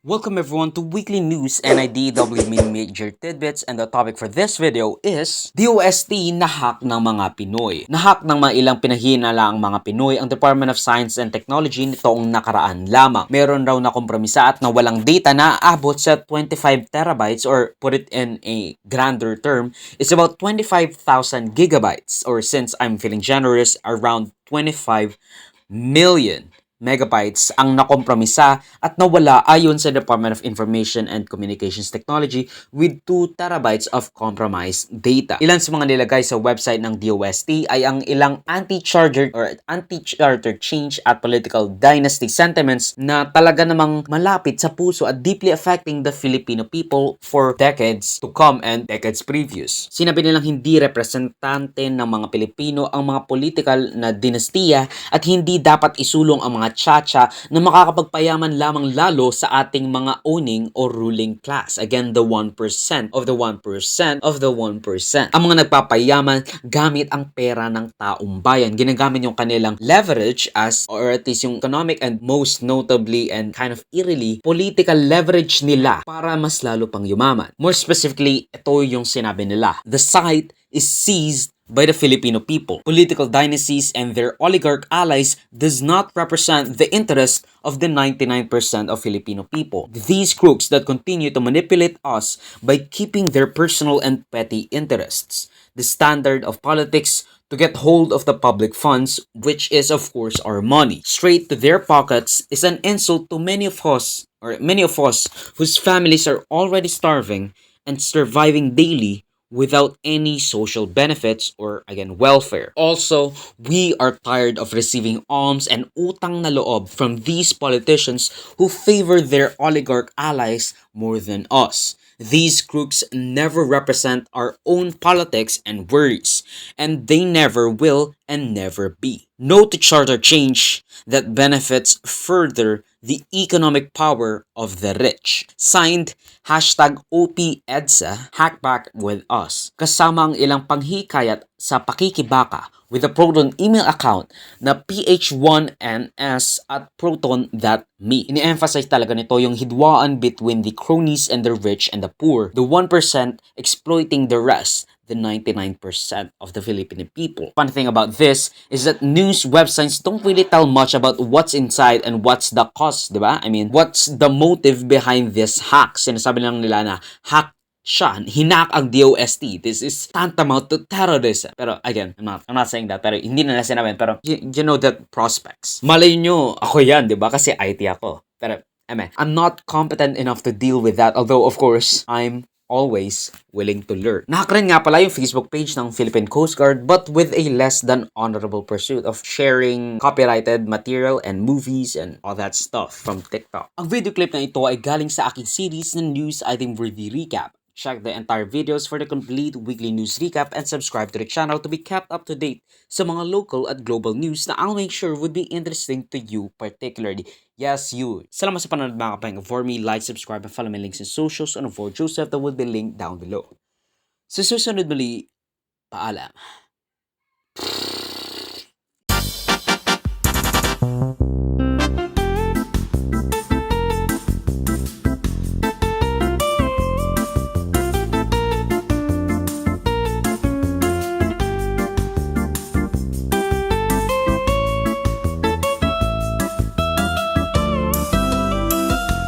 Welcome everyone to Weekly News NIDW Minimajor Tidbits, and the topic for this video is DOST na-hack ng mga Pinoy. Na-hack ng mga ilang pinahinala ang mga Pinoy ang Department of Science and Technology nitoong nakaraan lamang. Meron raw na kompromisa at nawalang data na aabot sa 25 terabytes, or put it in a grander term, is about 25,000 gigabytes, or since I'm feeling generous, around 25 million megabytes ang nakompromisa at nawala ayon sa Department of Information and Communications Technology, with 2 terabytes of compromised data. Ilan sa mga nilagay sa website ng DOST ay ang ilang anti-charter change at political dynasty sentiments na talaga namang malapit sa puso at deeply affecting the Filipino people for decades to come and decades previous. Sinabi nilang hindi representante ng mga Pilipino ang mga political na dinastiya at hindi dapat isulong ang mga tsa-tsa na makakapagpayaman lamang lalo sa ating mga owning or ruling class. Again, the 1% of the 1% of the 1%. Ang mga nagpapayaman gamit ang pera ng taong bayan. Ginagamit yung kanilang leverage as, or at least yung economic and most notably and kind of eerily, political leverage nila para mas lalo pang yumaman. More specifically, ito yung sinabi nila. The site is seized by the Filipino people. Political dynasties and their oligarch allies does not represent the interest of the 99% of Filipino people. These crooks that continue to manipulate us by keeping their personal and petty interests. The standard of politics to get hold of the public funds, which is of course our money, straight to their pockets, is an insult to many of us whose families are already starving and surviving daily without any social benefits or, again, welfare. Also, we are tired of receiving alms and utang na loob from these politicians who favor their oligarch allies more than us. These crooks never represent our own politics and worries, and they never will and never be. No to charter change that benefits further the economic power of the rich. Signed, #OPEDSA, Hack Back With Us. Kasama ang ilang panghikayat sa pakikibaka with a Proton email account na ph1ns at proton.me. Ini-emphasize talaga nito yung hidwaan between the cronies and the rich and the poor, the 1% exploiting the rest, the 99% of the Filipino people. Funny thing about this is that news websites don't really tell much about what's inside and what's the cost, diba? I mean, what's the motive behind this hack? Sinasabi lang nila na hack siya, hinak ang DOST. This is tantamount to terrorism. Pero again, I'm not saying that, pero hindi na sinabi. Pero you know that prospects. Malay nyo, ako yan, diba? Kasi IT ako. Pero I'm not competent enough to deal with that, although of course, I'm always willing to learn. Nahack rin nga pala yung Facebook page ng Philippine Coast Guard, but with a less than honorable pursuit of sharing copyrighted material and movies and all that stuff from TikTok. Ang video clip na ito ay galing sa aking series ng News Item Review Recap. Check the entire videos for the complete weekly news recap and subscribe to the channel to be kept up to date sa mga local at global news na I'll make sure would be interesting to you particularly. Yes, you. Salamat sa panonood mga kapayang. For me, like, subscribe, and follow my links in socials on for Joseph that will be linked down below. Sa susunod muli, paalam.